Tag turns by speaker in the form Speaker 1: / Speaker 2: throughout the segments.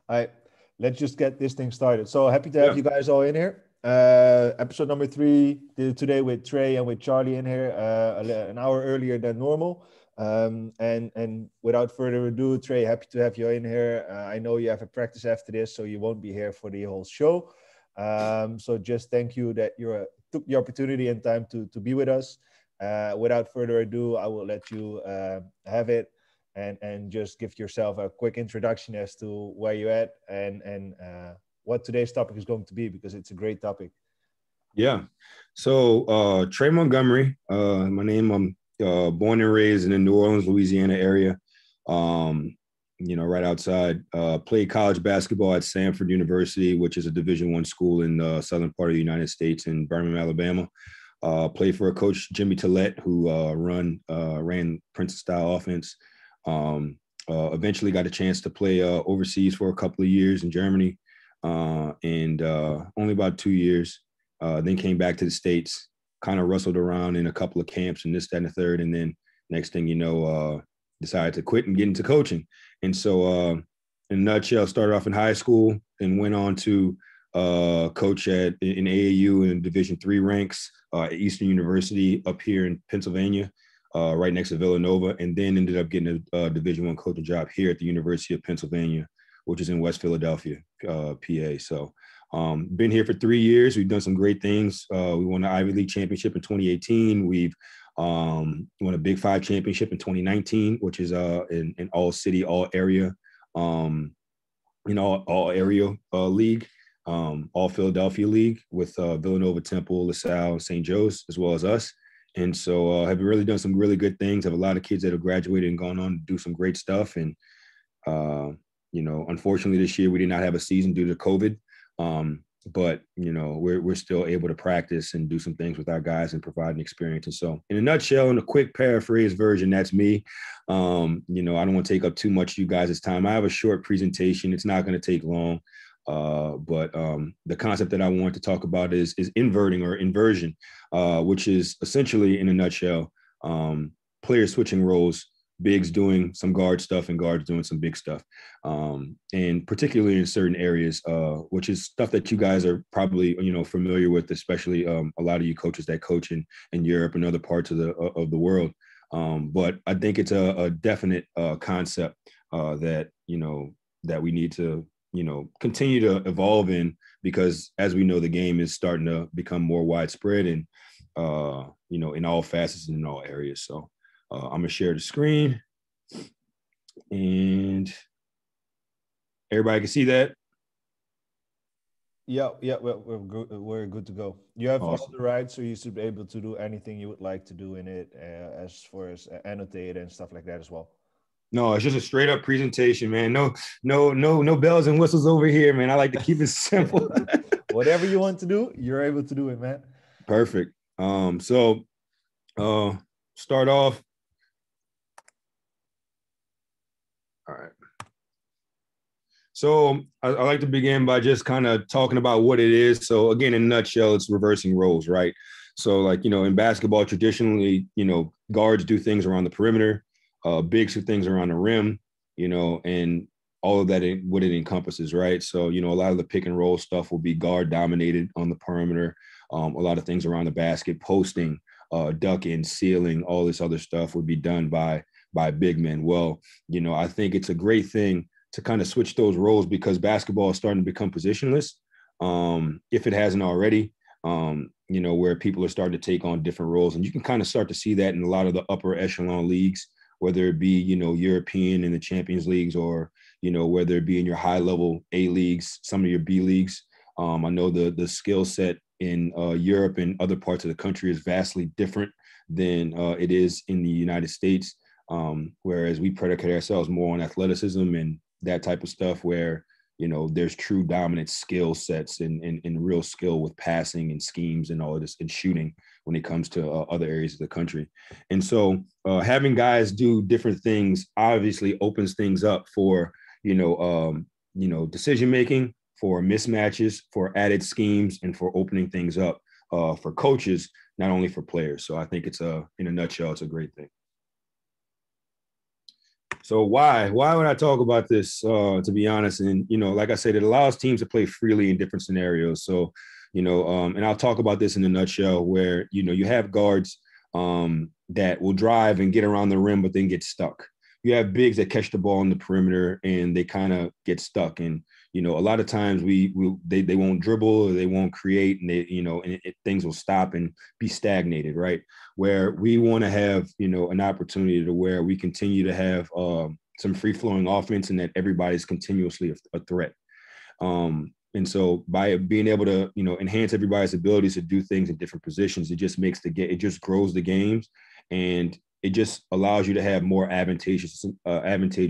Speaker 1: All right, let's just get this thing started. So happy to have
Speaker 2: Yeah.
Speaker 1: you guys all in here. Episode number 3 today with Trey and with Charlie in here, an hour earlier than normal. And without further ado, Trey, happy to have you in here. I know you have a practice after this, so you won't be here for the whole show. So just thank you that you took the opportunity and time to be with us. Without further ado, I will let you have it. And just give yourself a quick introduction as to where you're at and what today's topic is going to be, because it's a great topic.
Speaker 2: Yeah. So Trey Montgomery, my name. I'm born and raised in the New Orleans, Louisiana area. Right outside. Played college basketball at Samford University, which is a Division I school in the southern part of the United States in Birmingham, Alabama. Played for a coach, Jimmy Tillett, who ran Princeton style offense. Eventually got a chance to play overseas for a couple of years in Germany, and only about 2 years. Then came back to the States, kind of rustled around in a couple of camps and this, that, and the third. And then next thing you know, decided to quit and get into coaching. And so in a nutshell, started off in high school and went on to coach in AAU in Division III ranks at Eastern University up here in Pennsylvania. Right next to Villanova, and then ended up getting a Division I coaching job here at the University of Pennsylvania, which is in West Philadelphia, PA. So been here for 3 years. We've done some great things. We won the Ivy League championship in 2018. We've won a Big Five championship in 2019, which is an all city, all area, all area league, all Philadelphia league with Villanova, Temple, LaSalle, St. Joe's, as well as us. And so have really done some really good things. Have a lot of kids that have graduated and gone on to do some great stuff. And, unfortunately this year we did not have a season due to COVID. But, we're still able to practice and do some things with our guys and provide an experience. And so in a nutshell, in a quick paraphrase version, that's me. I don't want to take up too much of you guys' time. I have a short presentation. It's not going to take long. But the concept that I want to talk about is inverting or inversion, which is essentially, in a nutshell, players switching roles, bigs doing some guard stuff and guards doing some big stuff, and particularly in certain areas, which is stuff that you guys are probably familiar with, especially a lot of you coaches that coach in Europe and other parts of the world. But I think it's a definite concept that that we need to continue to evolve in, because as we know, the game is starting to become more widespread and, in all facets and in all areas. So I'm going to share the screen and everybody can see that.
Speaker 1: Yeah, we're good to go. You have
Speaker 2: Awesome.
Speaker 1: all the rights, so you should be able to do anything you would like to do in it, as far as annotate and stuff like that as well.
Speaker 2: No, it's just a straight up presentation, man. No bells and whistles over here, man. I like to keep it simple.
Speaker 1: Whatever you want to do, you're able to do it, man.
Speaker 2: Perfect. So start off. All right. So I like to begin by just kind of talking about what it is. So again, in a nutshell, it's reversing roles, right? So in basketball, traditionally, guards do things around the perimeter. Bigs do things around the rim, and all of that, what it encompasses, right? So, a lot of the pick and roll stuff will be guard dominated on the perimeter. A lot of things around the basket, posting, ducking, sealing, all this other stuff would be done by big men. Well, I think it's a great thing to kind of switch those roles, because basketball is starting to become positionless, if it hasn't already. Where people are starting to take on different roles, and you can kind of start to see that in a lot of the upper echelon leagues, whether it be, European in the Champions Leagues, or, whether it be in your high level A leagues, some of your B leagues. I know the skill set in Europe and other parts of the country is vastly different than it is in the United States. Whereas we predicate ourselves more on athleticism and that type of stuff, where, there's true dominant skill sets and real skill with passing and schemes and all of this and shooting when it comes to other areas of the country. And so having guys do different things obviously opens things up for, decision-making, for mismatches, for added schemes, and for opening things up for coaches, not only for players. So I think in a nutshell, it's a great thing. So why would I talk about this? To be honest, and like I said, it allows teams to play freely in different scenarios. So and I'll talk about this in a nutshell, where you have guards that will drive and get around the rim, but then get stuck. You have bigs that catch the ball on the perimeter and they kind of get stuck. And a lot of times they won't dribble, or they won't create, and things will stop and be stagnated, right? Where we want to have an opportunity to where we continue to have some free flowing offense, and that everybody's continuously a threat. And so by being able to enhance everybody's abilities to do things in different positions, it just makes it just grows the games, and it just allows you to have more advantageous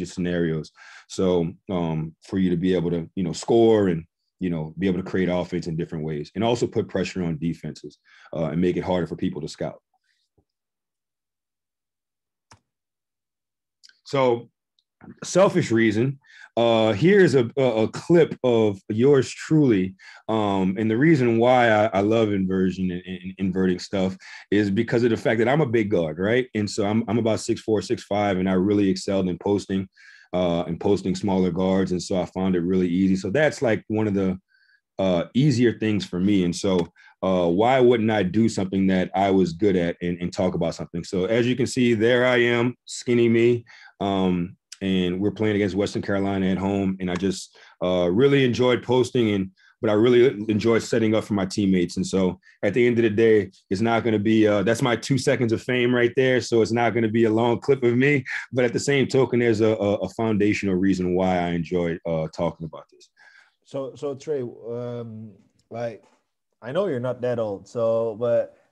Speaker 2: scenarios. So for you to be able to score and be able to create offense in different ways, and also put pressure on defenses and make it harder for people to scout. So, selfish reason. Here's a clip of yours truly. And the reason why I love inversion and inverting stuff is because of the fact that I'm a big guard, right? And so I'm about 6'4", 6'5", and I really excelled in posting smaller guards. And so I found it really easy. So that's like one of the easier things for me. And so why wouldn't I do something that I was good at and talk about something? So as you can see, there I am, skinny me. And we're playing against Western Carolina at home. And I just really enjoyed posting, but I really enjoyed setting up for my teammates. And so at the end of the day, it's not going to be, that's my 2 seconds of fame right there. So it's not going to be a long clip of me, but at the same token, there's a foundational reason why I enjoy talking about this.
Speaker 1: So Trey, like, I know you're not that old, so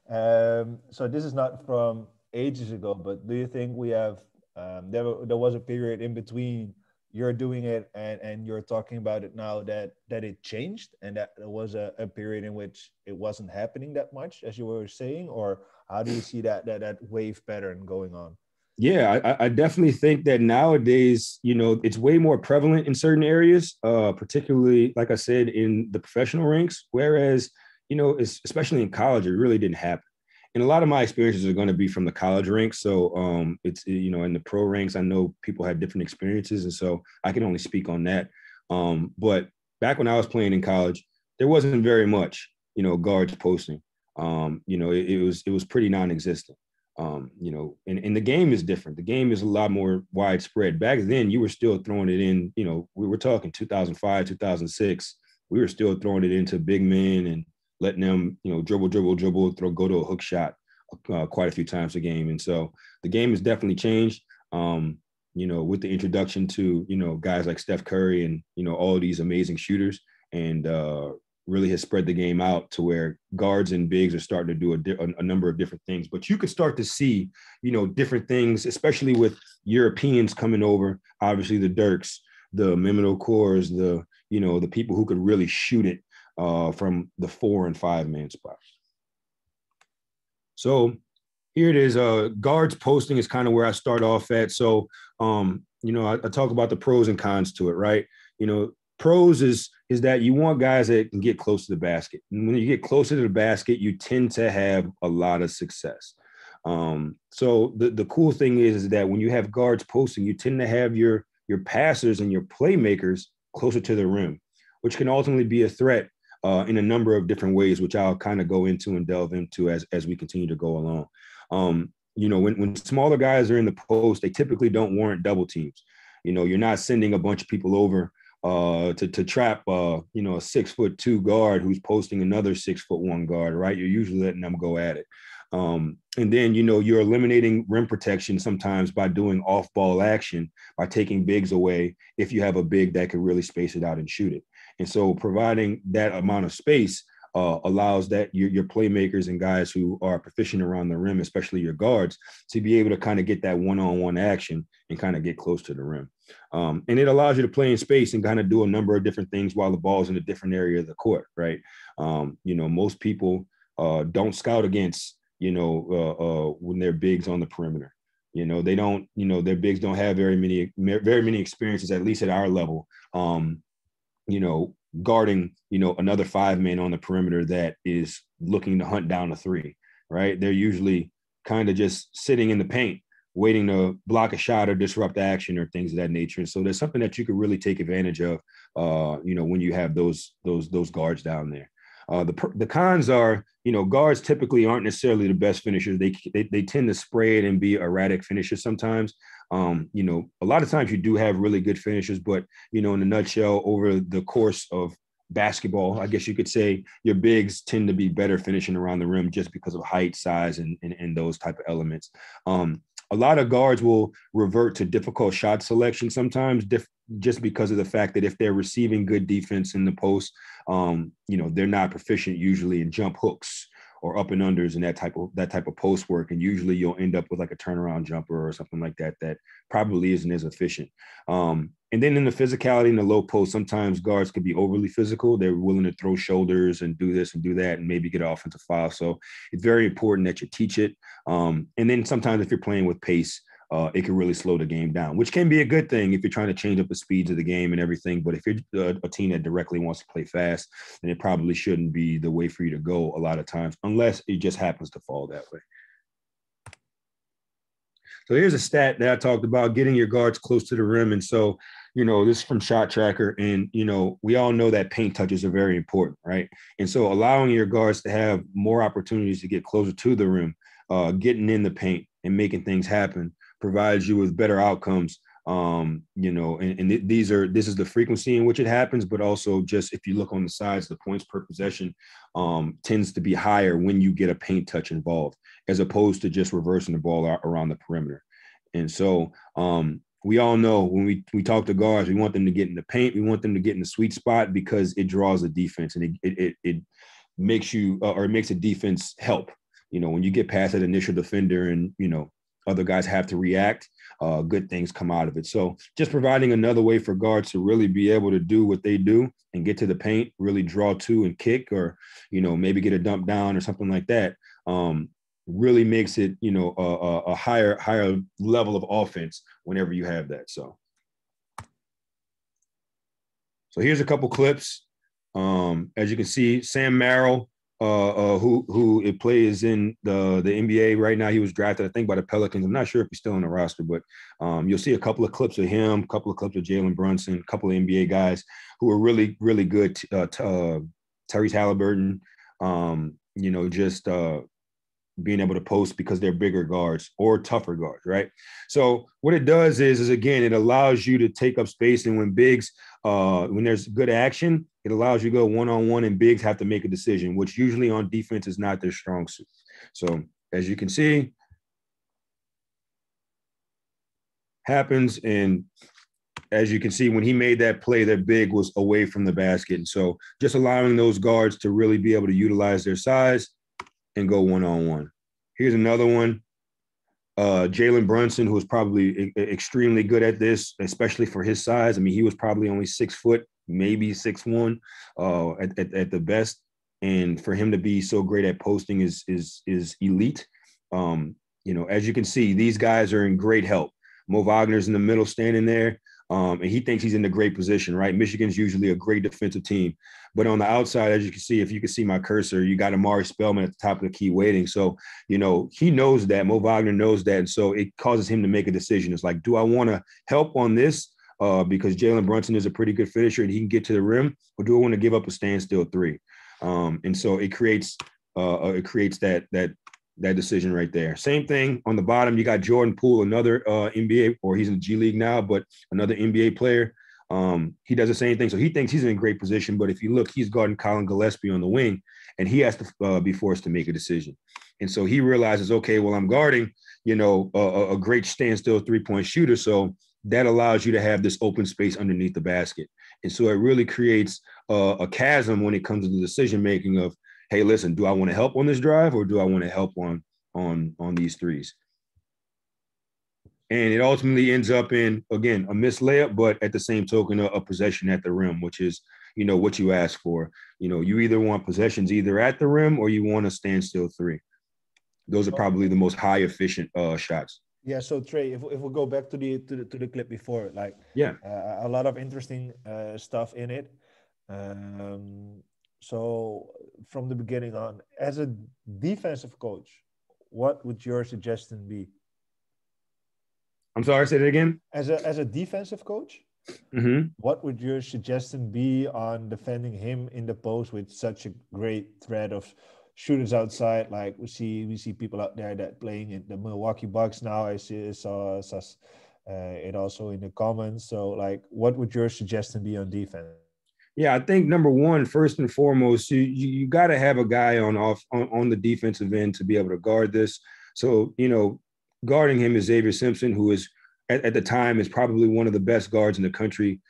Speaker 1: this is not from ages ago, but do you think we have there was a period in between you're doing it and you're talking about it now that it changed, and that there was a period in which it wasn't happening that much, as you were saying? Or how do you see that wave pattern going on?
Speaker 2: Yeah, I definitely think that nowadays, it's way more prevalent in certain areas, particularly, like I said, in the professional ranks, whereas, especially in college, it really didn't happen. And a lot of my experiences are going to be from the college ranks. So it's, in the pro ranks, I know people had different experiences. And so I can only speak on that. But back when I was playing in college, there wasn't very much, guards posting. It was pretty non-existent. And the game is different. The game is a lot more widespread. Back then, you were still throwing it in, we were talking 2005, 2006. We were still throwing it into big men and letting them, dribble, go to a hook shot quite a few times a game. And so the game has definitely changed, with the introduction to, guys like Steph Curry and, all these amazing shooters, and really has spread the game out to where guards and bigs are starting to do a number of different things. But you could start to see, different things, especially with Europeans coming over, obviously the Dirks, the Mehmet Okors, the people who could really shoot it from the 4 and 5 man spot. So here it is. Guards posting is kind of where I start off at. So, I talk about the pros and cons to it, right? Pros is that you want guys that can get close to the basket. And when you get closer to the basket, you tend to have a lot of success. So the cool thing is that when you have guards posting, you tend to have your passers and your playmakers closer to the rim, which can ultimately be a threat in a number of different ways, which I'll kind of go into and delve into as we continue to go along. When smaller guys are in the post, they typically don't warrant double teams. You're not sending a bunch of people over to trap, a 6'2" guard who's posting another 6'1" guard, right? You're usually letting them go at it. And then, you're eliminating rim protection sometimes by doing off-ball action, by taking bigs away if you have a big that can really space it out and shoot it. And so providing that amount of space allows that your playmakers and guys who are proficient around the rim, especially your guards, to be able to kind of get that one-on-one action and kind of get close to the rim. And it allows you to play in space and kind of do a number of different things while the ball's in a different area of the court, right? Most people don't scout against, when they're bigs on the perimeter. They don't, their bigs don't have very many experiences, at least at our level, guarding, another 5 man on the perimeter that is looking to hunt down a 3, right? They're usually kind of just sitting in the paint, waiting to block a shot or disrupt action or things of that nature. And so there's something that you could really take advantage of, when you have those guards down there. The cons are, guards typically aren't necessarily the best finishers. They tend to spray it and be erratic finishers sometimes. A lot of times you do have really good finishers, but, in a nutshell, over the course of basketball, I guess you could say, your bigs tend to be better finishing around the rim just because of height, size, and those type of elements. A lot of guards will revert to difficult shot selection sometimes, just because of the fact that if they're receiving good defense in the post, they're not proficient usually in jump hooks or up and unders and that type of post work. And usually you'll end up with like a turnaround jumper or something like that probably isn't as efficient. And then in the physicality in the low post, sometimes guards could be overly physical. They're willing to throw shoulders and do this and do that and maybe get an offensive foul. So it's very important that you teach it. And then sometimes if you're playing with pace, it can really slow the game down, which can be a good thing if you're trying to change up the speeds of the game and everything. But if you're a team that directly wants to play fast, then it probably shouldn't be the way for you to go a lot of times, unless it just happens to fall that way. So here's a stat that I talked about, getting your guards close to the rim. And so, this is from Shot Tracker. And, we all know that paint touches are very important, right? And so allowing your guards to have more opportunities to get closer to the rim, getting in the paint and making things happen provides you with better outcomes. This is the frequency in which it happens, but also just if you look on the sides, the points per possession tends to be higher when you get a paint touch involved, as opposed to just reversing the ball around the perimeter. And so we all know when we talk to guards, we want them to get in the paint. We want them to get in the sweet spot because it draws the defense and it makes you or it makes a defense help. When you get past that initial defender and, other guys have to react, good things come out of it. So just providing another way for guards to really be able to do what they do and get to the paint, really draw to and kick, or, maybe get a dump down or something like that, really makes it, a higher level of offense whenever you have that. So here's a couple clips. As you can see, Sam Merrill, who it plays in the NBA right now. He was drafted, I think, by the Pelicans. I'm not sure if he's still on the roster, but you'll see a couple of clips of him, a couple of clips of Jalen Brunson, a couple of NBA guys who are really, really good. Tyrese Halliburton, just being able to post because they're bigger guards or tougher guards, right? So what it does is again, it allows you to take up space. And when bigs, when there's good action, it allows you to go one-on-one and bigs have to make a decision, which usually on defense is not their strong suit. So as you can see, happens. And as you can see, when he made that play, that big was away from the basket. And so just allowing those guards to really be able to utilize their size and go one-on-one. Here's another one. Jalen Brunson, who was probably extremely good at this, especially for his size. I mean, he was probably only 6 foot, maybe 6'1", at the best. And for him to be so great at posting is elite. As you can see, these guys are in great help. Mo Wagner's in the middle standing there. And he thinks he's in a great position, right? Michigan's usually a great defensive team. But on the outside, as you can see, if you can see my cursor, you got Amari Spellman at the top of the key waiting. So, he knows that. Mo Wagner knows that. And so it causes him to make a decision. It's like, do I want to help on this because Jalen Brunson is a pretty good finisher and he can get to the rim, or do I want to give up a standstill three? And so it creates that decision right there. Same thing on the bottom. You got Jordan Poole, another NBA, or he's in the G League now, but another NBA player. He does the same thing. So he thinks he's in a great position. But if you look, he's guarding Colin Gillespie on the wing, and he has to be forced to make a decision. And so he realizes, okay, well, I'm guarding, a great standstill three-point shooter. So that allows you to have this open space underneath the basket. And so it really creates a chasm when it comes to the decision-making of, hey, listen, do I want to help on this drive or do I want to help on these threes? And it ultimately ends up in, again, a missed layup, but at the same token, a possession at the rim, which is, what you ask for. You either want possessions either at the rim or you want a standstill three. Those are probably the most high efficient shots.
Speaker 1: Yeah. So Trey, if we go back to the clip before, like,
Speaker 2: yeah,
Speaker 1: a lot of interesting stuff in it. So from the beginning on, as a defensive coach, what would your suggestion be?
Speaker 2: I'm sorry, say that again.
Speaker 1: As a defensive coach,
Speaker 2: Mm-hmm.
Speaker 1: what would your suggestion be on defending him in the post with such a great threat of shooters outside? Like we see people out there that playing in the Milwaukee Bucks now. I saw it also in the comments. So like, what would your suggestion be on defense?
Speaker 2: Yeah, I think number one, first and foremost, you got to have a guy on the defensive end to be able to guard this. So guarding him is Xavier Simpson, who is at the time is probably one of the best guards in the country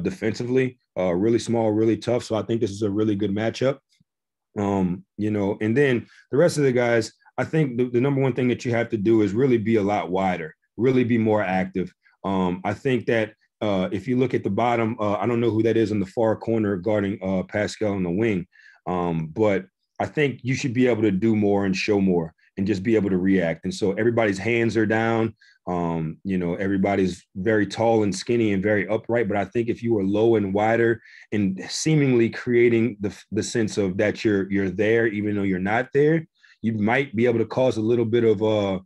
Speaker 2: defensively. Really small, really tough. So I think this is a really good matchup. And then the rest of the guys, I think the number one thing that you have to do is really be a lot wider, really be more active. I think that if you look at the bottom, I don't know who that is in the far corner guarding Pascal on the wing, but I think you should be able to do more and show more and just be able to react. And so everybody's hands are down. Everybody's very tall and skinny and very upright. But I think if you were low and wider and seemingly creating the sense of that you're there, even though you're not there, you might be able to cause a little bit of a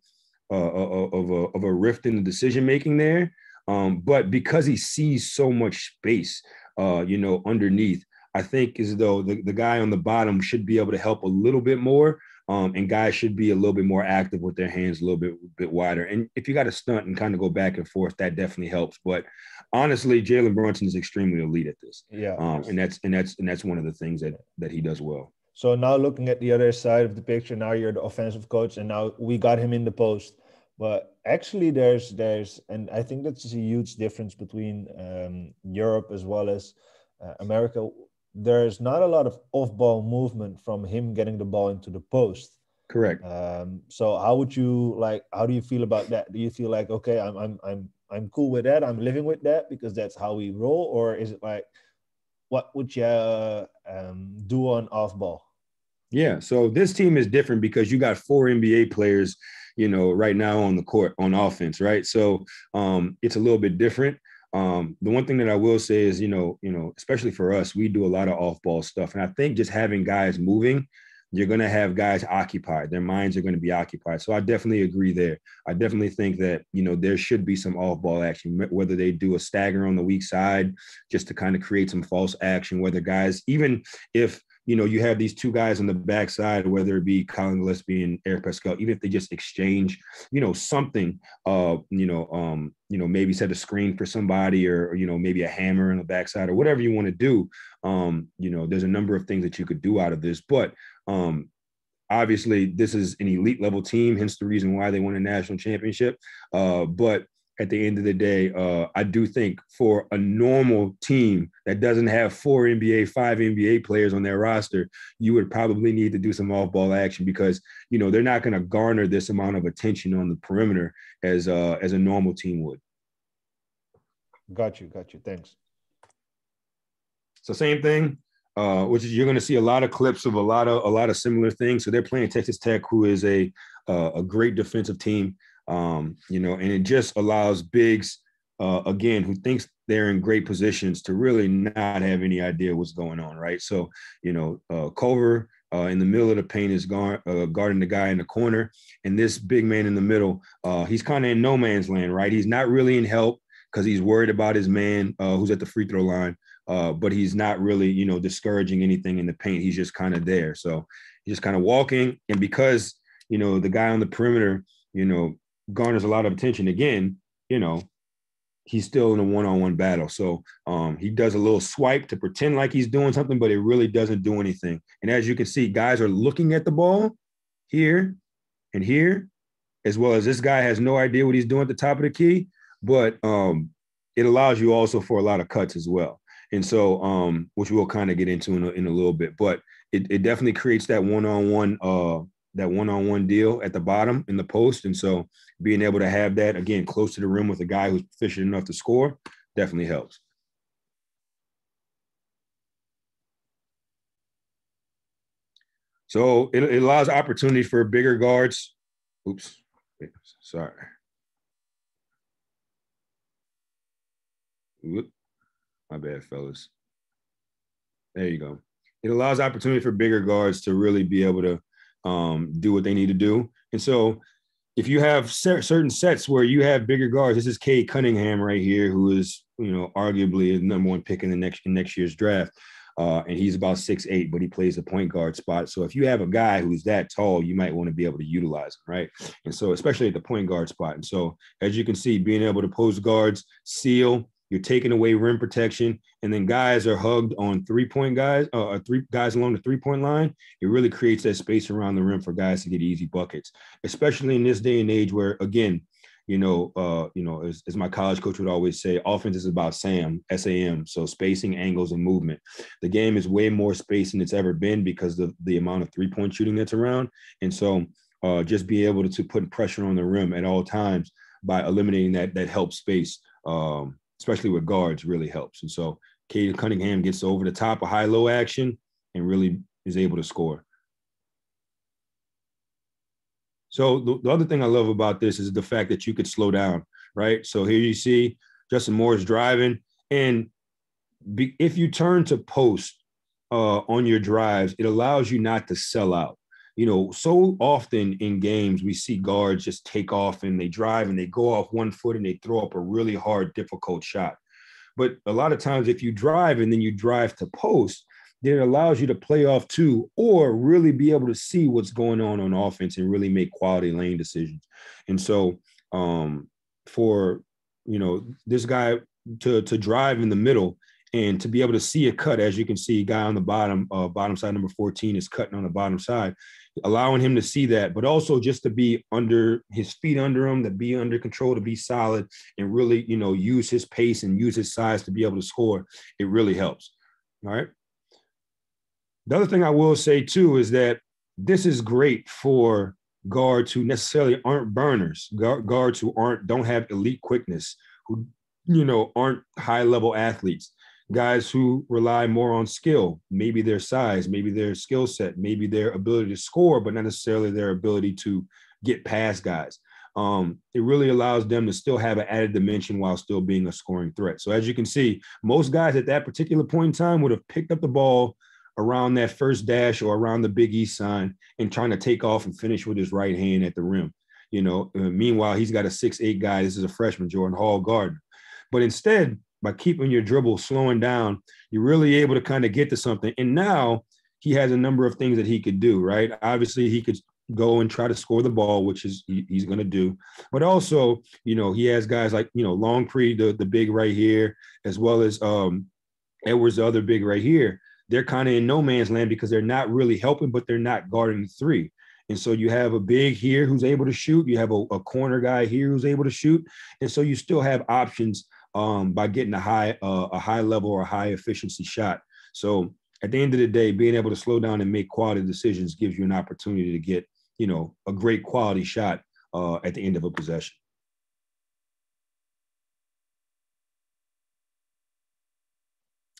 Speaker 2: rift in the decision making there. But because he sees so much space, underneath, I think as though the guy on the bottom should be able to help a little bit more. And guys should be a little bit more active with their hands, a little bit wider. And if you got to stunt and kind of go back and forth, that definitely helps. But honestly, Jalen Brunson is extremely elite at this.
Speaker 1: Yeah,
Speaker 2: and that's one of the things that he does well.
Speaker 1: So now looking at the other side of the picture, now you're the offensive coach, and now we got him in the post. But actually, there's, and I think that's a huge difference between Europe as well as America. There's not a lot of off-ball movement from him getting the ball into the post.
Speaker 2: Correct.
Speaker 1: So how do you feel about that? Do you feel like, okay, I'm cool with that, I'm living with that because that's how we roll, or is it like, what would you do on off-ball?
Speaker 2: Yeah. So this team is different because you got 4 NBA players, right now on the court on offense, right? So it's a little bit different. The one thing that I will say is, especially for us, we do a lot of off-ball stuff. And I think just having guys moving, you're going to have guys occupied. Their minds are going to be occupied. So I definitely agree there. I definitely think that, there should be some off-ball action, whether they do a stagger on the weak side just to kind of create some false action, whether guys, even if, you have these two guys on the backside, whether it be Colin Gillespie and Eric Pascal, even if they just exchange, something, maybe set a screen for somebody or maybe a hammer on the backside or whatever you want to do. There's a number of things that you could do out of this, but obviously this is an elite level team, hence the reason why they won a national championship. But at the end of the day, I do think for a normal team that doesn't have 5 NBA players on their roster, you would probably need to do some off-ball action because, they're not going to garner this amount of attention on the perimeter as a normal team would.
Speaker 1: Got you. Thanks.
Speaker 2: So same thing, which is you're going to see a lot of clips of a lot of similar things. So they're playing Texas Tech, who is a great defensive team. And it just allows bigs, again, who thinks they're in great positions to really not have any idea what's going on, right? So, Culver in the middle of the paint is guarding the guy in the corner, and this big man in the middle, he's kind of in no man's land, right? He's not really in help because he's worried about his man who's at the free throw line, but he's not really, discouraging anything in the paint. He's just kind of there. So he's just kind of walking, and because, the guy on the perimeter, garners a lot of attention again, he's still in a one-on-one battle. So he does a little swipe to pretend like he's doing something, but it really doesn't do anything. And as you can see, guys are looking at the ball here and here, as well as this guy has no idea what he's doing at the top of the key, but it allows you also for a lot of cuts as well. And so, which we'll kind of get into in a little bit, but it definitely creates that one-on-one deal at the bottom in the post. And so being able to have that, again, close to the rim with a guy who's proficient enough to score definitely helps. So it allows opportunity for bigger guards. Oops, sorry. Whoop. My bad, fellas. There you go. It allows opportunity for bigger guards to really be able to do what they need to do. And so if you have certain sets where you have bigger guards, this is Cade Cunningham right here, who is, arguably the number one pick in next year's draft. And he's about 6'8", but he plays the point guard spot. So if you have a guy who's that tall, you might want to be able to utilize him, right? And so especially at the point guard spot. And so as you can see, being able to post guards, seal, you're taking away rim protection, and then guys are hugged on three-point guys, three guys along the three-point line. It really creates that space around the rim for guys to get easy buckets, especially in this day and age where, again, as my college coach would always say, offense is about SAM, so spacing, angles, and movement. The game is way more space than it's ever been because of the amount of three-point shooting that's around. And so just be able to put pressure on the rim at all times by eliminating that help space, especially with guards, really helps. And so Cade Cunningham gets over the top of high-low action and really is able to score. So the other thing I love about this is the fact that you could slow down, right? So here you see Justin Moore's driving. And if you turn to post on your drives, it allows you not to sell out. So often in games, we see guards just take off and they drive and they go off 1 foot and they throw up a really hard, difficult shot. But a lot of times if you drive and then you drive to post, then it allows you to play off two or really be able to see what's going on offense and really make quality lane decisions. And so for, this guy to drive in the middle and to be able to see a cut, as you can see, guy on the bottom side, number 14 is cutting on the bottom side, allowing him to see that, but also just to be under his feet under him, to be under control, to be solid and really, use his pace and use his size to be able to score. It really helps. All right. The other thing I will say too is that this is great for guards who necessarily aren't burners, guards who don't have elite quickness, who, aren't high level athletes, guys who rely more on skill, maybe their size, maybe their skill set, maybe their ability to score, but not necessarily their ability to get past guys. It really allows them to still have an added dimension while still being a scoring threat. So as you can see, most guys at that particular point in time would have picked up the ball around that first dash or around the Big East sign and trying to take off and finish with his right hand at the rim. Meanwhile, he's got a 6'8" guy. This is a freshman, Jordan Hall Gardner. But instead, by keeping your dribble, slowing down, you're really able to kind of get to something. And now he has a number of things that he could do, right? Obviously, he could go and try to score the ball, which is he's going to do. But also, he has guys like, Longpre, the big right here, as well as Edwards, the other big right here. They're kind of in no man's land because they're not really helping, but they're not guarding the three. And so you have a big here who's able to shoot. You have a corner guy here who's able to shoot. And so you still have options by getting a high level or high efficiency shot. So at the end of the day, being able to slow down and make quality decisions gives you an opportunity to get, a great quality shot at the end of a possession.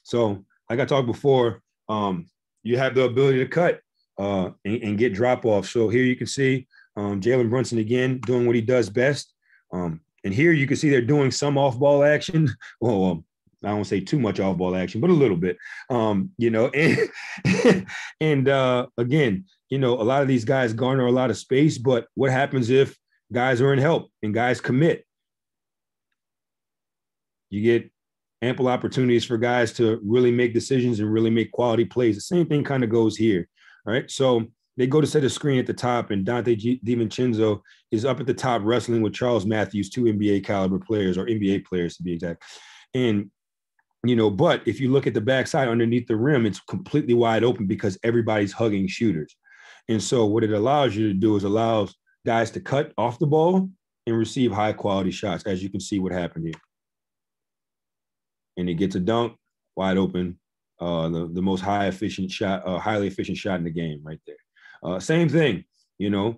Speaker 2: So like I talked before, you have the ability to cut and get drop off. So here you can see Jalen Brunson again doing what he does best. And here you can see they're doing some off-ball action. Well, I don't say too much off-ball action, but a little bit. And again, a lot of these guys garner a lot of space. But what happens if guys are in help and guys commit? You get ample opportunities for guys to really make decisions and really make quality plays. The same thing kind of goes here, right? So they go to set a screen at the top, and Dante DiVincenzo is up at the top wrestling with Charles Matthews, two NBA caliber players, or NBA players to be exact. And, but if you look at the backside underneath the rim, it's completely wide open because everybody's hugging shooters. And so what it allows you to do is allows guys to cut off the ball and receive high quality shots, as you can see what happened here. And he gets a dunk, wide open, the most highly efficient shot in the game right there. Same thing, you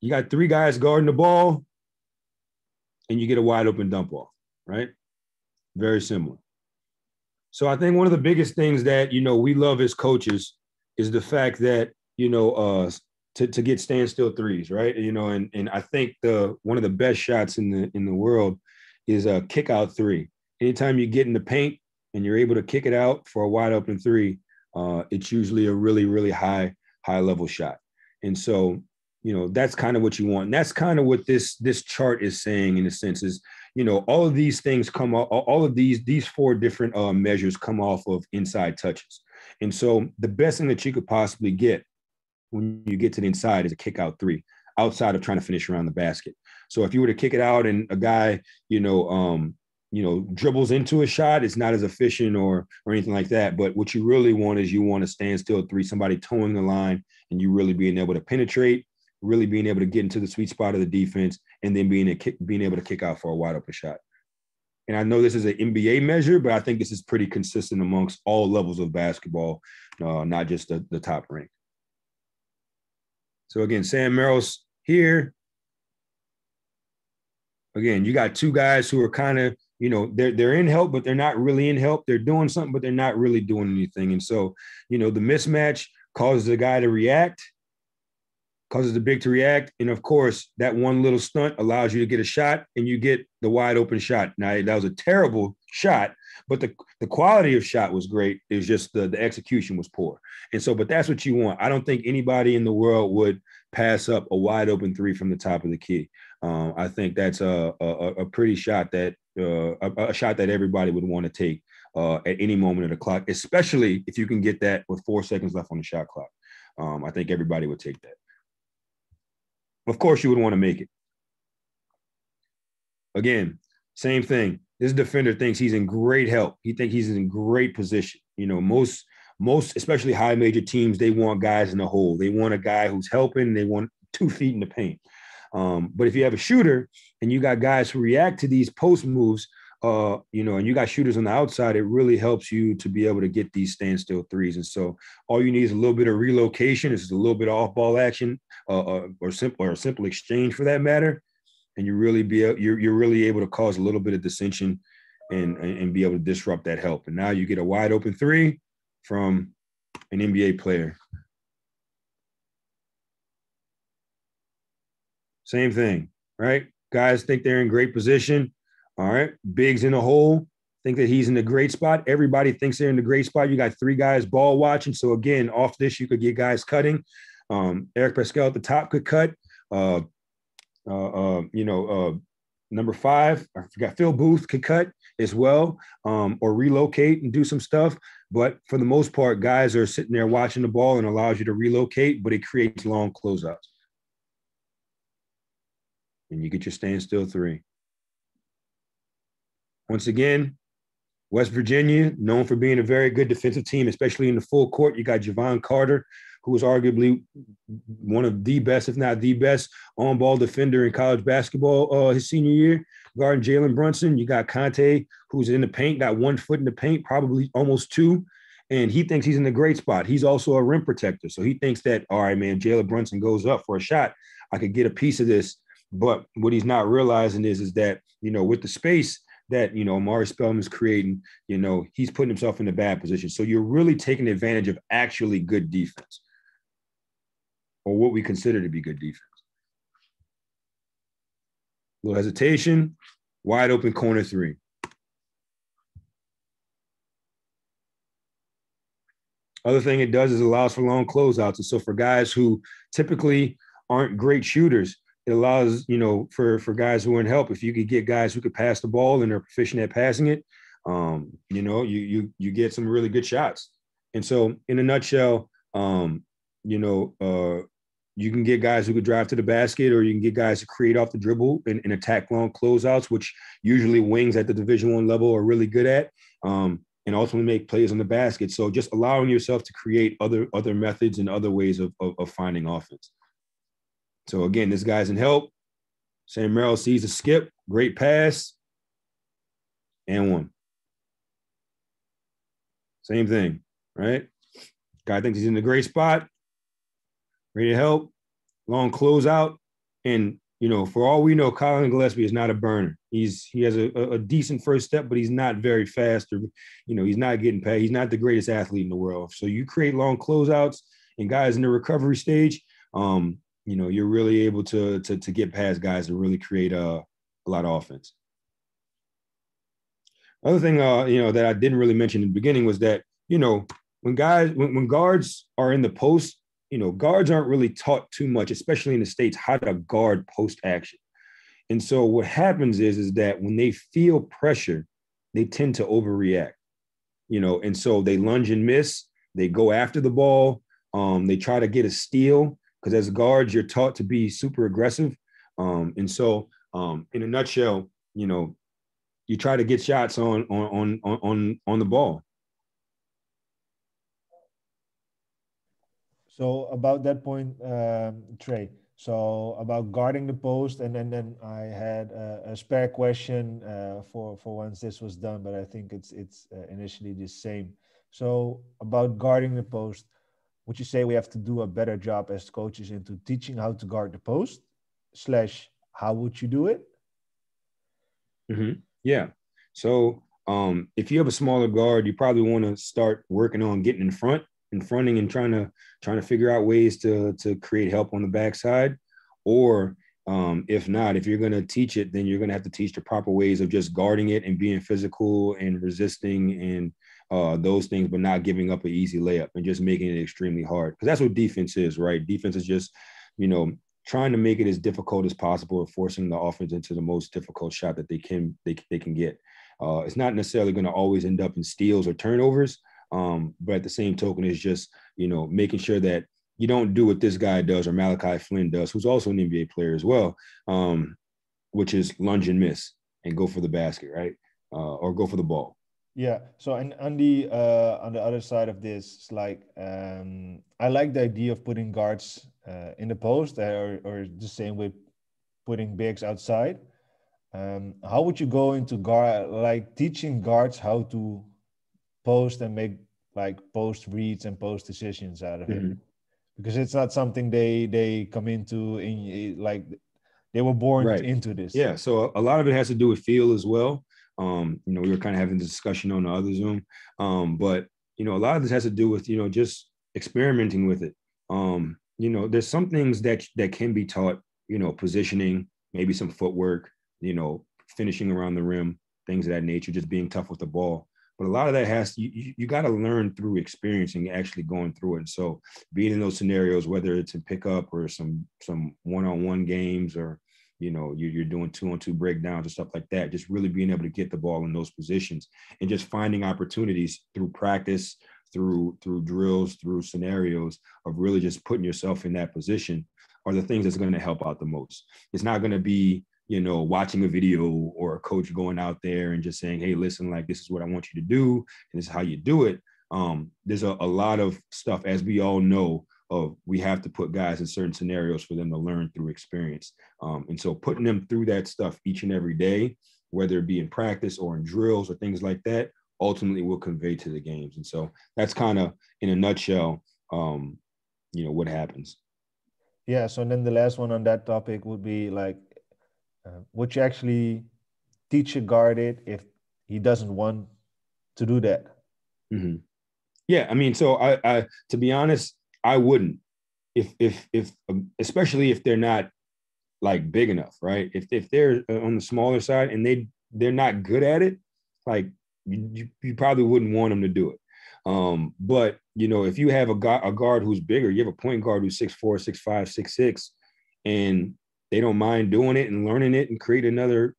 Speaker 2: got three guys guarding the ball and you get a wide open dump off, right? Very similar. So I think one of the biggest things that, we love as coaches is the fact that, to get standstill threes, right? And I think one of the best shots in the world is a kick out three. Anytime you get in the paint and you're able to kick it out for a wide open three, it's usually a really, really high level shot. And so that's kind of what you want. And that's kind of what this chart is saying in a sense is, all of these things come off, all of these four different measures come off of inside touches. And so the best thing that you could possibly get when you get to the inside is a kick out three outside of trying to finish around the basket. So if you were to kick it out and a guy, dribbles into a shot, it's not as efficient or anything like that. But what you really want is you want to stand still three, somebody towing the line and you really being able to penetrate, really being able to get into the sweet spot of the defense, and then being able to kick out for a wide open shot. And I know this is an NBA measure, but I think this is pretty consistent amongst all levels of basketball, not just the top rank. So again, Sam Merrill's here. Again, you got two guys who are kind of, they're in help, but they're not really in help. They're doing something, but they're not really doing anything. And so, the mismatch causes the guy to react, causes the big to react. And of course, that one little stunt allows you to get a shot and you get the wide open shot. Now, that was a terrible shot, but the quality of shot was great. It was just the execution was poor. And so, but that's what you want. I don't think anybody in the world would pass up a wide open three from the top of the key. I think that's a pretty shot that a shot that everybody would want to take at any moment of the clock, especially if you can get that with 4 seconds left on the shot clock. I think everybody would take that. Of course, you would want to make it. Again, same thing. This defender thinks he's in great help. He thinks he's in great position. Most, especially high major teams, they want guys in the hole. They want a guy who's helping. They want 2 feet in the paint. But if you have a shooter and you got guys who react to these post moves, and you got shooters on the outside, it really helps you to be able to get these standstill threes. And so all you need is a little bit of relocation. It's a little bit of off-ball action or a simple exchange for that matter. And you're really able to cause a little bit of dissension and be able to disrupt that help. And now you get a wide open three from an NBA player. Same thing, right? Guys think they're in great position. All right. Biggs in the hole, think that he's in a great spot. Everybody thinks they're in a great spot. You got 3 guys ball watching. So again, off this, you could get guys cutting. Eric Pascal at the top could cut. Number 5, I forgot, Phil Booth could cut as well, or relocate and do some stuff. But for the most part, guys are sitting there watching the ball and allows you to relocate, but it creates long closeouts. And you get your standstill three. Once again, West Virginia, known for being a very good defensive team, especially in the full court. You got Javon Carter, who was arguably one of the best, if not the best, on-ball defender in college basketball his senior year. Guarding Jalen Brunson, you got Conte, who's in the paint, got 1 foot in the paint, probably almost 2, and he thinks he's in a great spot. He's also a rim protector, so he thinks that, all right, man, Jalen Brunson goes up for a shot, I could get a piece of this. But what he's not realizing is that, with the space that, Amari Spellman's creating, he's putting himself in a bad position. So you're really taking advantage of actually good defense, or what we consider to be good defense. A little hesitation, wide open corner three. Other thing it does is allows for long closeouts. And so for guys who typically aren't great shooters, it allows, for guys who are in help, if you could get guys who could pass the ball and are proficient at passing it, you get some really good shots. And so in a nutshell, you can get guys who could drive to the basket, or you can get guys to create off the dribble and attack long closeouts, which usually wings at the Division I level are really good at, and ultimately make plays on the basket. So just allowing yourself to create other methods and other ways of finding offense. So again, this guy's in help. Sam Merrill sees a skip, great pass, and 1. Same thing, right? Guy thinks he's in a great spot, ready to help, long closeout. And, for all we know, Colin Gillespie is not a burner. He has a decent first step, but he's not very fast, or, he's not getting past. He's not the greatest athlete in the world. So you create long closeouts and guys in the recovery stage, you're really able to get past guys and really create a lot of offense. Other thing, that I didn't really mention in the beginning was that, when guards are in the post, guards aren't really taught too much, especially in the States, how to guard post action. And so what happens is that when they feel pressure, they tend to overreact, and so they lunge and miss. They go after the ball. They try to get a steal because as guards, you're taught to be super aggressive. And so in a nutshell, you try to get shots on the ball.
Speaker 1: So about that point, Trey. So about guarding the post, and then I had a spare question for once this was done, but I think it's initially the same. So about guarding the post, would you say we have to do a better job as coaches into teaching how to guard the post? Slash, how would you do it?
Speaker 2: Mm-hmm. Yeah. So if you have a smaller guard, you probably want to start working on getting in fronting and trying to figure out ways to create help on the backside. Or if not, if you're going to teach it, then you're going to have to teach the proper ways of just guarding it and being physical and resisting and those things, but not giving up an easy layup and just making it extremely hard. Because that's what defense is, right? Defense is just, trying to make it as difficult as possible and forcing the offense into the most difficult shot that they can get. It's not necessarily going to always end up in steals or turnovers, but at the same token, it's just, making sure that you don't do what this guy does or Malachi Flynn does, who's also an NBA player as well, which is lunge and miss and go for the basket, right? Or go for the ball.
Speaker 1: Yeah. So and on the other side of this, it's like I like the idea of putting guards in the post or the same with putting bigs outside. How would you go into guard like teaching guards how to post and make like post reads and post decisions out of it?
Speaker 2: Mm-hmm.
Speaker 1: Because it's not something they come into in like they were born
Speaker 2: Right.
Speaker 1: into this.
Speaker 2: Yeah. So a lot of it has to do with feel as well. We were kind of having this discussion on the other Zoom. But a lot of this has to do with, just experimenting with it. There's some things that can be taught, positioning, maybe some footwork, finishing around the rim, things of that nature, just being tough with the ball. But a lot of that you got to learn through experiencing, actually going through it. And so being in those scenarios, whether it's in pickup or some one-on-one games or, you're doing 2-on-2 breakdowns and stuff like that, just really being able to get the ball in those positions and just finding opportunities through practice, through drills, through scenarios of really just putting yourself in that position are the things that's going to help out the most. It's not going to be, watching a video or a coach going out there and just saying, hey, listen, like, this is what I want you to do. And this is how you do it. There's a lot of stuff, as we all know, we have to put guys in certain scenarios for them to learn through experience. And so putting them through that stuff each and every day, whether it be in practice or in drills or things like that, ultimately will convey to the games. And so that's kind of, in a nutshell, what happens.
Speaker 1: Yeah. So then the last one on that topic would be like, would you actually teach a guard it if he doesn't want to do that?
Speaker 2: Mm-hmm. Yeah. I mean, so I to be honest, I wouldn't. If especially if they're not like big enough, right? If they're on the smaller side and they're not good at it, like you probably wouldn't want them to do it. But if you have a guard who's bigger, you have a point guard who's 6'4", 6'5", 6'6", and they don't mind doing it and learning it and create another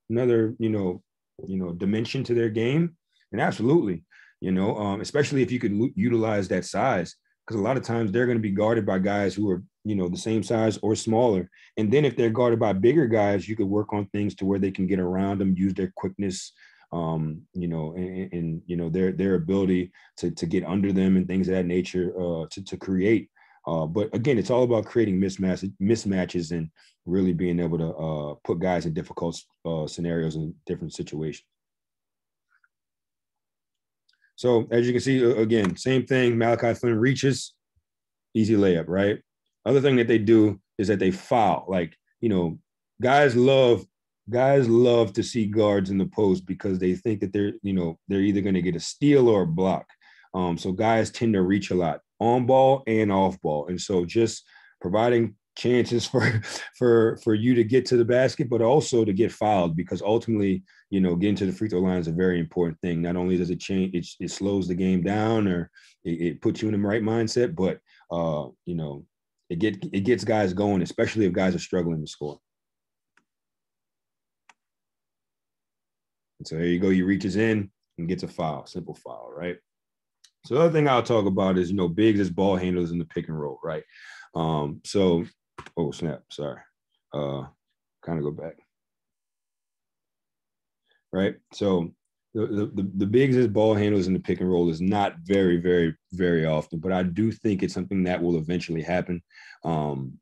Speaker 2: dimension to their game, and absolutely, especially if you could utilize that size. Because a lot of times they're going to be guarded by guys who are, the same size or smaller. And then if they're guarded by bigger guys, you could work on things to where they can get around them, use their quickness, and their ability to get under them and things of that nature to create. But again, it's all about creating mismatches and really being able to put guys in difficult scenarios and different situations. So as you can see, again, same thing. Malachi Flynn reaches, easy layup, right? Other thing that they do is that they foul. Like, guys love to see guards in the post because they think that they're either going to get a steal or a block. So guys tend to reach a lot on ball and off ball. And so just providing chances for you to get to the basket, but also to get fouled, because ultimately, getting to the free throw line is a very important thing. Not only does it change, it slows the game down or it puts you in the right mindset, but It gets guys going, especially if guys are struggling to score. And so there you go. He reaches in and gets a foul, simple foul, right? So the other thing I'll talk about is, bigs as ball handlers in the pick and roll, right? Oh snap, sorry. Kind of go back. Right. So the bigs as ball handlers in the pick and roll is not very, very, very often, but I do think it's something that will eventually happen. And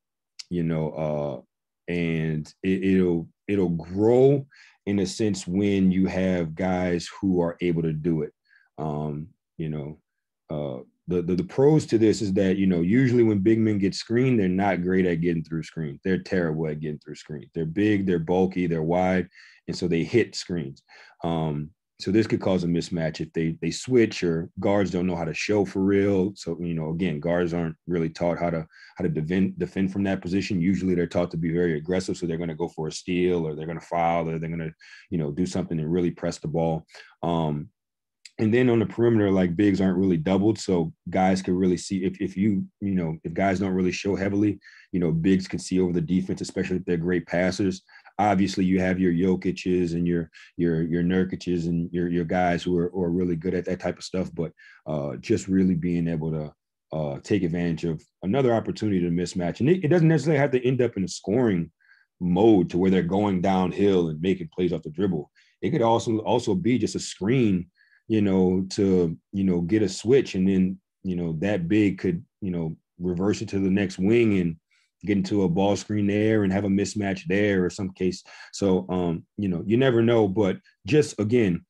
Speaker 2: it'll grow in a sense when you have guys who are able to do it. The pros to this is that, usually when big men get screened, they're not great at getting through screens. They're terrible at getting through screens. They're big, they're bulky, they're wide, and so they hit screens. So this could cause a mismatch if they switch, or guards don't know how to show for real. So, again, guards aren't really taught how to defend from that position. Usually they're taught to be very aggressive. So they're going to go for a steal, or they're going to foul, or they're going to, do something and really press the ball. And then on the perimeter, like, bigs aren't really doubled. So guys can really see if guys don't really show heavily, bigs can see over the defense, especially if they're great passers. Obviously, you have your Jokic's and your Nurkic's and your guys who are really good at that type of stuff. But just really being able to take advantage of another opportunity to mismatch. And it doesn't necessarily have to end up in a scoring mode to where they're going downhill and making plays off the dribble. It could also be just a screen, to, get a switch, and then, that big could, reverse it to the next wing and get into a ball screen there and have a mismatch there or some case. So, you never know, but just, again,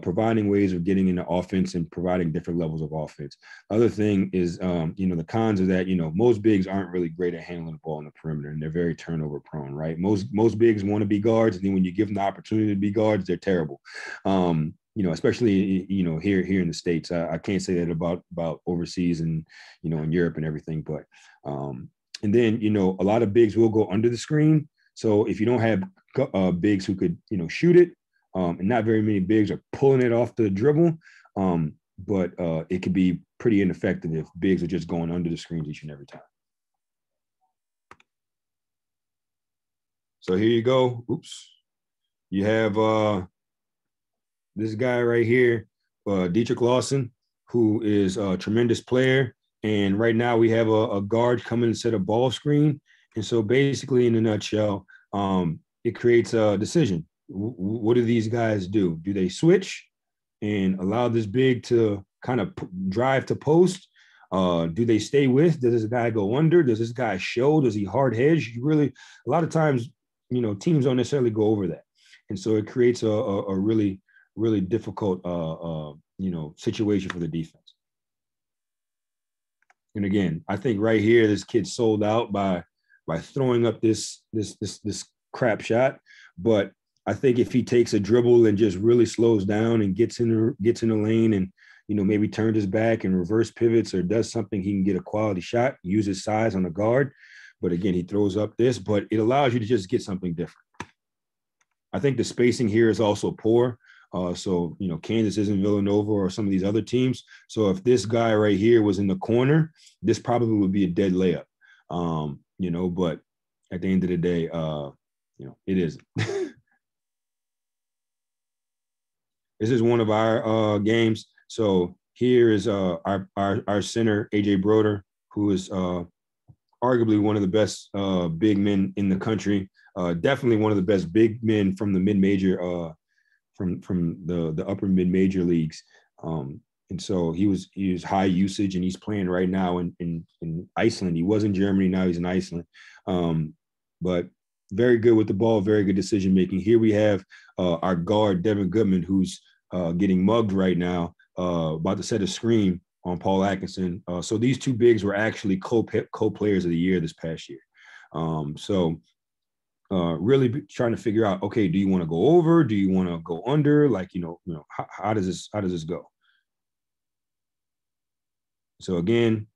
Speaker 2: providing ways of getting into offense and providing different levels of offense. Other thing is, the cons of that, most bigs aren't really great at handling the ball in the perimeter, and they're very turnover prone, right? Most bigs want to be guards, and then when you give them the opportunity to be guards, they're terrible. Especially, here in the States. I can't say that about overseas and, in Europe and everything, but and then, a lot of bigs will go under the screen. So if you don't have bigs who could, shoot it, and not very many bigs are pulling it off the dribble, but it could be pretty ineffective if bigs are just going under the screens each and every time. So here you go. Oops. You have this guy right here, Dietrich Lawson, who is a tremendous player. And right now we have a guard coming and set a ball screen. And so basically, in a nutshell, it creates a decision. What do these guys do? Do they switch and allow this big to kind of drive to post? Do they stay with? Does this guy go under? Does this guy show? Does he hard hedge? A lot of times, teams don't necessarily go over that. And so it creates a really, really difficult, situation for the defense. And again, I think right here, this kid sold out by throwing up this crap shot. But I think if he takes a dribble and just really slows down and gets in the lane and, maybe turns his back and reverse pivots or does something, he can get a quality shot, use his size on the guard. But again, he throws up this, but it allows you to just get something different. I think the spacing here is also poor. So, Kansas isn't Villanova or some of these other teams. So if this guy right here was in the corner, this probably would be a dead layup, but at the end of the day, it isn't. This is one of our games. So here is our center, Aj Broder, who is arguably one of the best big men in the country. Definitely one of the best big men from the mid-major from the upper mid-major leagues. And so he was high usage, and he's playing right now in Iceland. He was in Germany, now he's in Iceland. But very good with the ball, very good decision-making. Here we have our guard, Devin Goodman, who's getting mugged right now, about to set a screen on Paul Atkinson. So these two bigs were actually co-players of the year this past year. Really trying to figure out, okay, do you want to go over? Do you want to go under? How does this go? So again,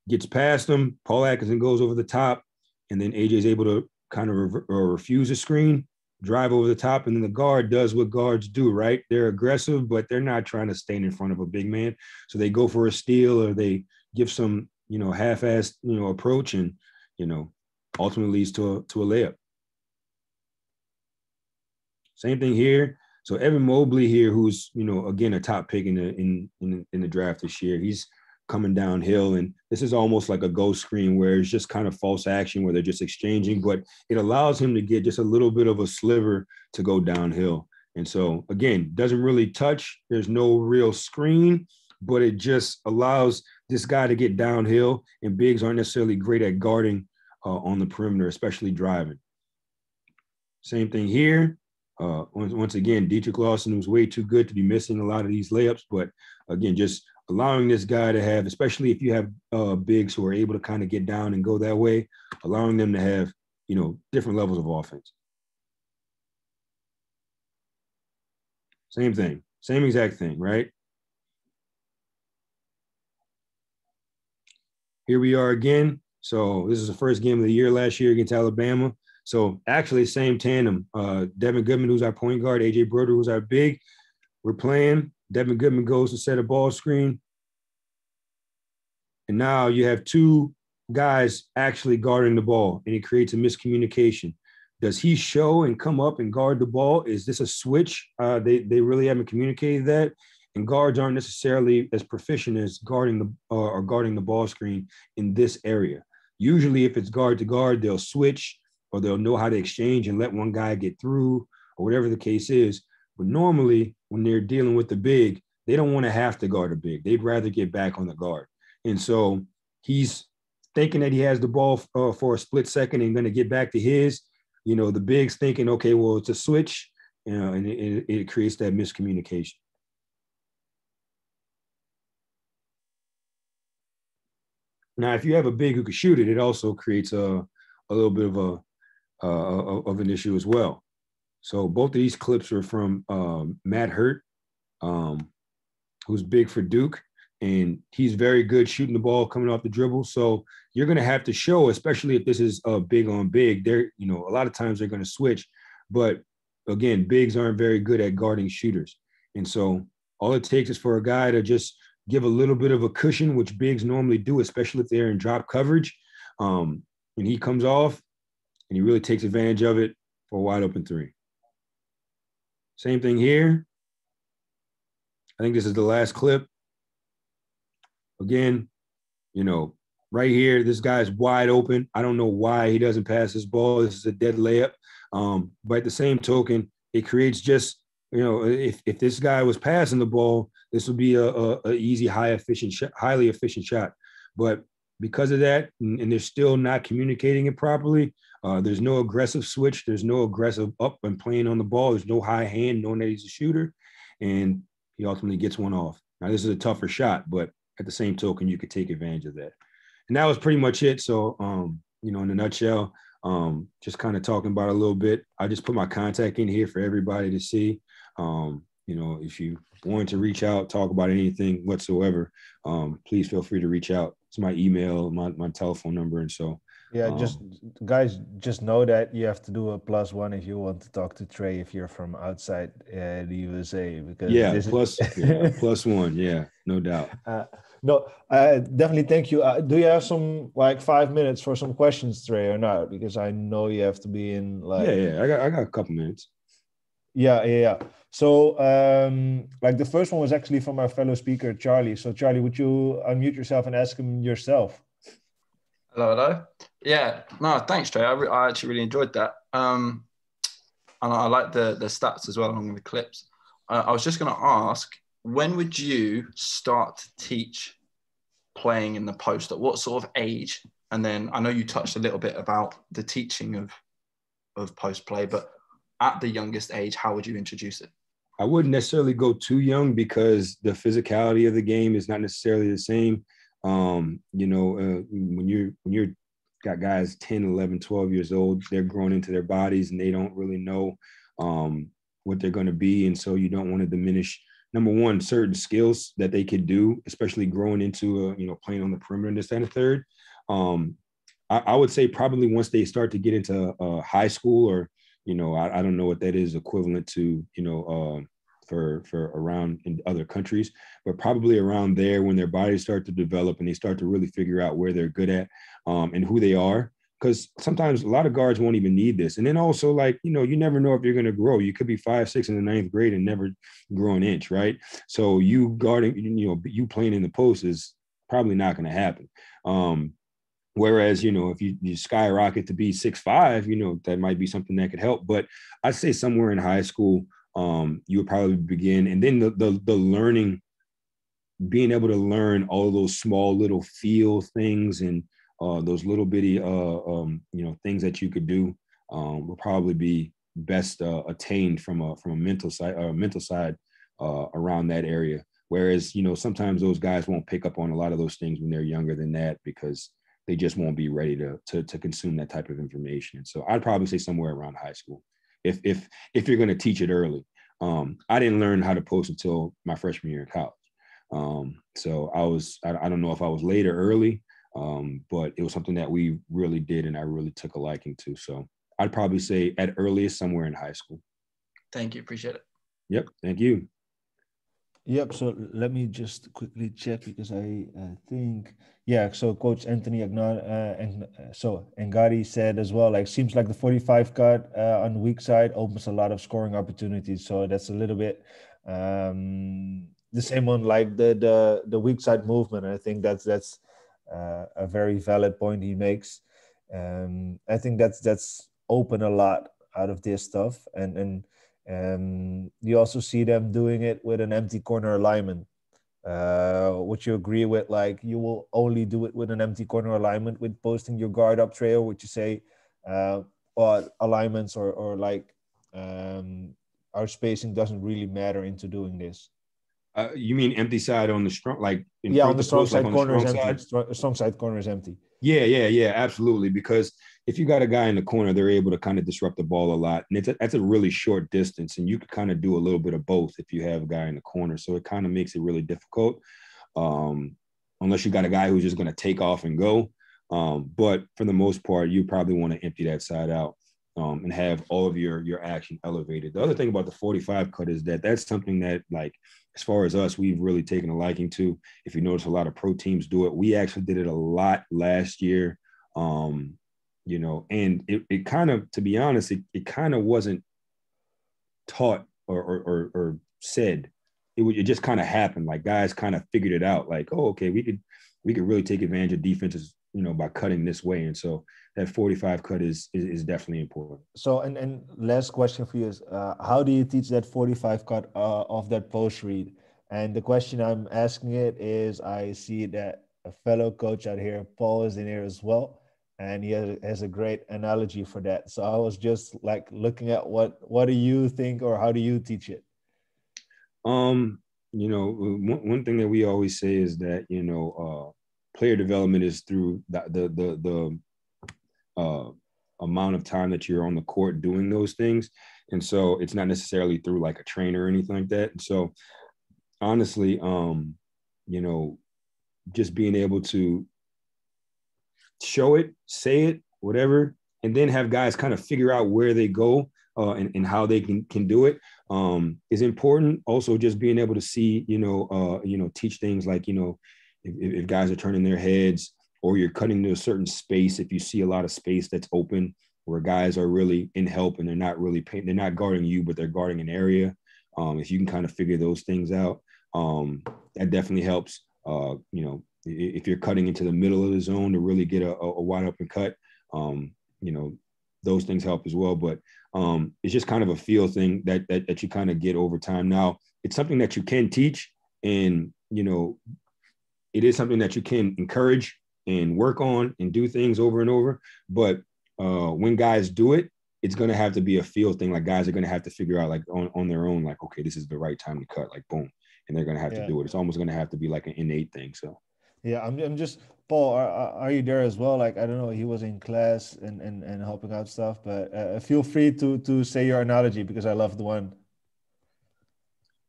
Speaker 2: gets past him. Paul Atkinson goes over the top, and then AJ is able to kind of refuse a screen, drive over the top, and then the guard does what guards do, right? They're aggressive, but they're not trying to stand in front of a big man. So they go for a steal, or they give some half-assed, approach, and, ultimately leads to a layup. Same thing here. So Evan Mobley here, who's, again, a top pick in the draft this year, he's coming downhill, and this is almost like a ghost screen where it's just kind of false action where they're just exchanging, but it allows him to get just a little bit of a sliver to go downhill. And so, again, doesn't really touch. There's no real screen, but it just allows this guy to get downhill, and bigs aren't necessarily great at guarding on the perimeter, especially driving. Same thing here. Once again, Dietrich Lawson was way too good to be missing a lot of these layups, but again, just allowing this guy to have, especially if you have bigs who are able to kind of get down and go that way, allowing them to have, different levels of offense. Same thing, same exact thing, right? Here we are again. So this is the first game of the year last year against Alabama. So actually same tandem, Devin Goodman, who's our point guard, Aj Broder, who's our big. We're playing. Devin Goodman goes to set a ball screen. And now you have two guys actually guarding the ball, and it creates a miscommunication. Does he show and come up and guard the ball? Is this a switch? They really haven't communicated that. And guards aren't necessarily as proficient as guarding the ball screen in this area. Usually if it's guard to guard, they'll switch, or they'll know how to exchange and let one guy get through, or whatever the case is. But normally when they're dealing with the big, they don't want to have to guard a big. They'd rather get back on the guard. And so he's thinking that he has the ball for a split second and going to get back to his, the big's thinking, okay, well, it's a switch, and it creates that miscommunication. Now, if you have a big who can shoot it, it also creates a little bit of an issue as well. So both of these clips are from Matt Hurt, who's big for Duke, and he's very good shooting the ball coming off the dribble. So you're going to have to show, especially if this is a big on big. They're, a lot of times they're going to switch, but again, bigs aren't very good at guarding shooters. And so all it takes is for a guy to just give a little bit of a cushion, which bigs normally do, especially if they're in drop coverage. And he comes off and he really takes advantage of it for a wide open three. Same thing here. I think this is the last clip. Again, right here, this guy's wide open. I don't know why he doesn't pass this ball. This is a dead layup. But at the same token, it creates just, if this guy was passing the ball, this would be a easy, highly efficient shot. But because of that, and they're still not communicating it properly, there's no aggressive switch. There's no aggressive up and playing on the ball. There's no high hand knowing that he's a shooter. And he ultimately gets one off. Now, this is a tougher shot, but at the same token, you could take advantage of that. And that was pretty much it. So, in a nutshell, just kind of talking about a little bit. I just put my contact in here for everybody to see. If you want to reach out, talk about anything whatsoever, please feel free to reach out. It's my email, my telephone number. And so,
Speaker 1: just know that you have to do a +1 if you want to talk to Trey if you're from outside the USA. Because
Speaker 2: +1, yeah, no doubt.
Speaker 1: Definitely thank you. Do you have some 5 minutes for some questions, Trey, or not? Because I know you have to be in
Speaker 2: I got a couple minutes.
Speaker 1: Yeah. So the first one was actually from our fellow speaker, Charlie. So Charlie, would you unmute yourself and ask him yourself?
Speaker 3: Hello. Yeah, no, thanks, Trey. I actually really enjoyed that. And I like the stats as well along with the clips. I was just going to ask, when would you start to teach playing in the post? At what sort of age? And then I know you touched a little bit about the teaching of post play, but at the youngest age, how would you introduce it?
Speaker 2: I wouldn't necessarily go too young because the physicality of the game is not necessarily the same. When you're got guys 10, 11, 12 years old, they're growing into their bodies and they don't really know what they're going to be. And so you don't want to diminish, number one, certain skills that they could do, especially growing into, playing on the perimeter and this, that, and the third. I would say probably once they start to get into high school or, I don't know what that is equivalent to, for around in other countries, but probably around there when their bodies start to develop and they start to really figure out where they're good at and who they are. Because sometimes a lot of guards won't even need this. And then also, like, you know, you never know if you're going to grow. You could be 5'6" in the ninth grade and never grow an inch, right? So you guarding, you know, you playing in the post is probably not going to happen. Whereas, you know, if you skyrocket to be 6'5", you know, that might be something that could help. But I'd say somewhere in high school, you would probably begin. And then the learning, being able to learn all those small little feel things and those little bitty, you know, things that you could do will probably be best attained from a mental side around that area. Whereas, you know, sometimes those guys won't pick up on a lot of those things when they're younger than that because they just won't be ready to consume that type of information. So I'd probably say somewhere around high school, if you're going to teach it early. I didn't learn how to post until my freshman year in college. So I don't know if I was late or early, but it was something that we really did and I really took a liking to. So I'd probably say at earliest somewhere in high school.
Speaker 3: Thank you. Appreciate it.
Speaker 2: Yep. Thank you.
Speaker 1: Yep. So let me just quickly check because I think, yeah. So Coach Anthony Ngadi said as well, like, seems like the 45 cut on the weak side opens a lot of scoring opportunities. So that's a little bit the same on like the weak side movement. I think that's a very valid point he makes. I think that's open a lot out of this stuff, and you also see them doing it with an empty corner alignment. Would you agree with, like, you will only do it with an empty corner alignment with posting your guard up, Trey, or would you say or alignments or like our spacing doesn't really matter into doing this?
Speaker 2: You mean empty side on the strong, like in
Speaker 1: Yeah,
Speaker 2: front
Speaker 1: on the
Speaker 2: of the
Speaker 1: strong
Speaker 2: post, like
Speaker 1: side
Speaker 2: on the
Speaker 1: corner is
Speaker 2: strong
Speaker 1: empty.
Speaker 2: side?
Speaker 1: Strong side corner is empty.
Speaker 2: Yeah, absolutely. Because if you got a guy in the corner, they're able to kind of disrupt the ball a lot. And that's a really short distance. And you could kind of do a little bit of both if you have a guy in the corner. So it kind of makes it really difficult unless you got a guy who's just going to take off and go. But for the most part, you probably want to empty that side out and have all of your action elevated. The other thing about the 45 cut is that's something that, like, as far as us, we've really taken a liking to. If you notice, a lot of pro teams do it. We actually did it a lot last year, you know, and it kind of, to be honest, it kind of wasn't taught or said. It just kind of happened. Like, guys kind of figured it out. Like, oh, okay, we could really take advantage of defenses, you know, by cutting this way. And so that 45 cut is definitely important.
Speaker 1: So, and last question for you is, how do you teach that 45 cut of that post read? And the question I'm asking it is, I see that a fellow coach out here, Paul, is in here as well, and he has a great analogy for that. So I was just like looking at what do you think, or how do you teach it?
Speaker 2: You know, one thing that we always say is that, you know, player development is through the amount of time that you're on the court doing those things. And so it's not necessarily through like a trainer or anything like that. And so honestly, you know, just being able to show it, say it, whatever, and then have guys kind of figure out where they go and how they can do it is important. Also, just being able to see, you know, teach things like, you know, if guys are turning their heads or you're cutting to a certain space, if you see a lot of space that's open where guys are really in help and they're not guarding you, but they're guarding an area. If you can kind of figure those things out, that definitely helps. You know, if you're cutting into the middle of the zone to really get a wide open cut, you know, those things help as well. But it's just kind of a feel thing that you kind of get over time. Now, it's something that you can teach, and, you know, it is something that you can encourage and work on and do things over and over. But when guys do it, it's going to have to be a feel thing. Like, guys are going to have to figure out, like, on their own, like, okay, this is the right time to cut, like, boom. And they're going to have to do it. It's almost going to have to be like an innate thing. So,
Speaker 1: yeah, I'm just, Paul, are you there as well? Like, I don't know, he was in class and helping out stuff, but feel free to say your analogy because I love the one.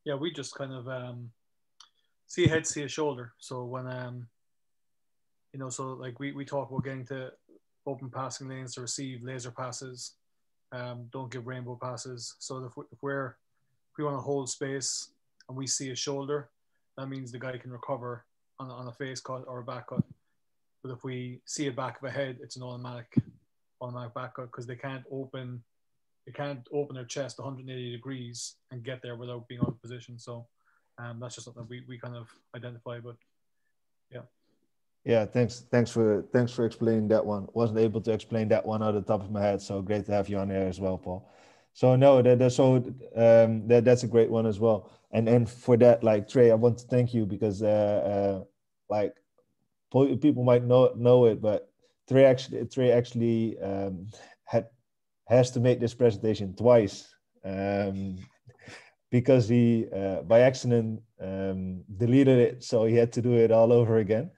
Speaker 4: Yeah, we just kind of see a head, see a shoulder. So when you know, so like we talk about getting to open passing lanes to receive laser passes, don't give rainbow passes. So if we want to hold space and we see a shoulder, that means the guy can recover on a face cut or a back cut. But if we see a back of a head, it's an automatic back cut, because they can't open their chest 180 degrees and get there without being out of position. So that's just something we kind of identify. But
Speaker 1: yeah, thanks for explaining that one. Wasn't able to explain that one out of the top of my head, so great to have you on there as well, Paul. So no, that's a great one as well. And for that, like, Trey, I want to thank you, because like, people might know it, but Trey actually has to make this presentation twice, because he by accident deleted it, so he had to do it all over again.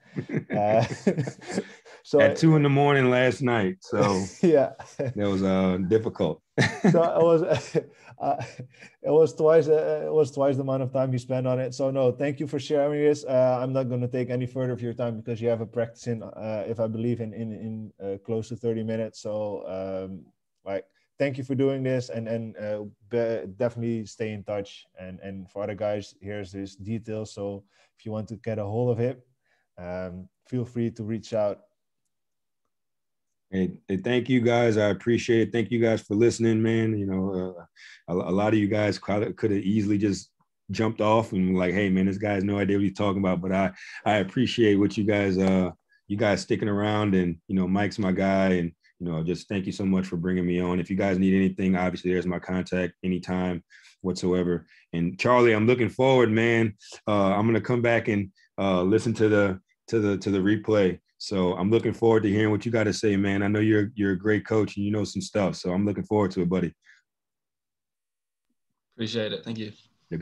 Speaker 1: So
Speaker 2: at 2 a.m. last night, so
Speaker 1: yeah,
Speaker 2: that was difficult.
Speaker 1: So it was twice the amount of time you spent on it. So no, thank you for sharing this. I'm not going to take any further of your time, because you have a practice if I believe in close to 30 minutes. So like, thank you for doing this, and definitely stay in touch. And for other guys, here's his details. So if you want to get a hold of him, feel free to reach out.
Speaker 2: Hey, thank you guys. I appreciate it. Thank you guys for listening, man. You know, a lot of you guys could have easily just jumped off and like, hey, man, this guy has no idea what he's talking about. But I appreciate what you guys sticking around, and, you know, Mike's my guy, and, you know, just thank you so much for bringing me on. If you guys need anything, obviously there's my contact anytime whatsoever. And Charlie, I'm looking forward, man. I'm going to come back and listen to the replay. So I'm looking forward to hearing what you got to say, man. I know you're a great coach and you know some stuff. So I'm looking forward to it, buddy.
Speaker 3: Appreciate it. Thank you.